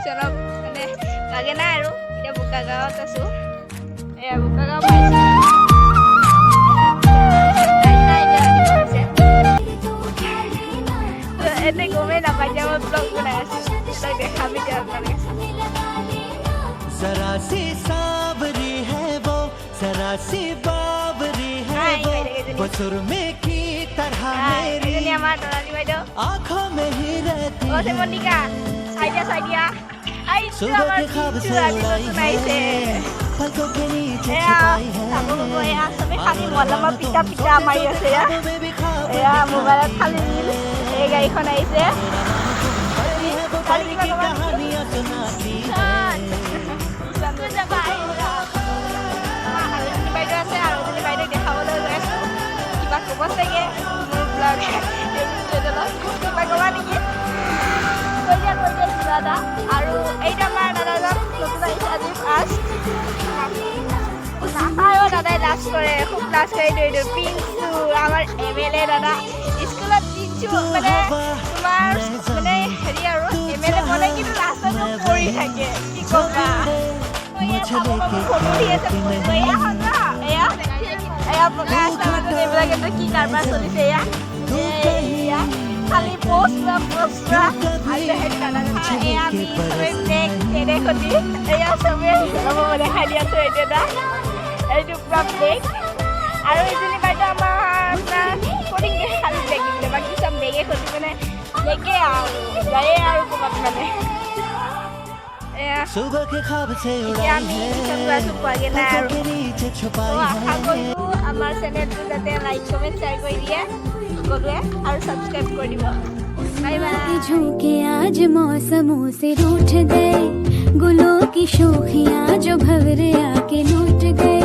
টিউশ্যনত মানে লাগে নাই আৰু এতিয়া বোকাগাঁৱত আছোঁ এয়া বোকাগাঁও পাইছোঁ এনে গমেই নাপাই যে মই ব্লগ বনাই আছোঁ তই দেখাম এতিয়া আপোনালোকে जरा सी सावरी है वो जरा सी बावरी है वो वो सुरमे की तरह मेरी আমাৰ তৰালি বাইদেউ आँखों में ही रहती অ মনিকা চাইডিয়া सुबह के ख्वाब से उड़ाई है पलकों के नीचे छुपाई है চবে খালি মলমা পিতা পিতা মাৰি আছে এয়া মোবাইলত খালি এই গাড়ীখন আহিছে की कहानियां सुनाती বাইদেউ আছে আৰু এজনী বাইদেউক দেখাবলৈ গৈ আছোঁ কিবা ক'ব চাগে মোৰ ব্লগ কিবা ক'বা নেকি কৈ দিয়া কিবা এটা আৰু এইটো আমাৰ দাদাজন নতুন আহিছে আজি ফাৰ্ষ্ট নাখায়ো দাদাই লাজ কৰে খুব লাজ কৰে এইটো পিঞ্চু আমাৰ MLA দাদা স্কুলত পিঞ্চু মানে তোমাৰ মানে হেৰি আৰু MLA বনে কিন্তু লাষ্টত পৰি থাকে কি ক'বা এয়া প্ৰকাশ এইবিলাকে কি কাৰবাৰ চলিছে এয়া খালি পোষ্ট হেৰি দাদা এয়া আমি চবে ব্লেক নেদেখতি এয়া চবে দেখাই দি আছোঁ এইটো এটা এইটো পুৰা ব্লেক আৰু এইজনী বাইদেউ আমাৰ আপোনাৰ কটিং খালি ব্লেক দিলে বাকী চব ব্লেকে খতি মানে ব্লেকে আৰু যায়ে আৰু ক'ৰবাত মানে सुबह के ख्वाब से उड़ाई है पलकों के नीचे छुपाई है আমাৰ চেনেলটো যাতে লাইক কমেণ্ট শ্বেয়াৰ কৰি দিয়ে সকলোৱে আৰু ছাবস্ক্ৰাইব কৰি দিব বাই বাই झोंके आज मौसमों से रूठ गए गुलों की शोखियां जो भंवरे आके लूट गए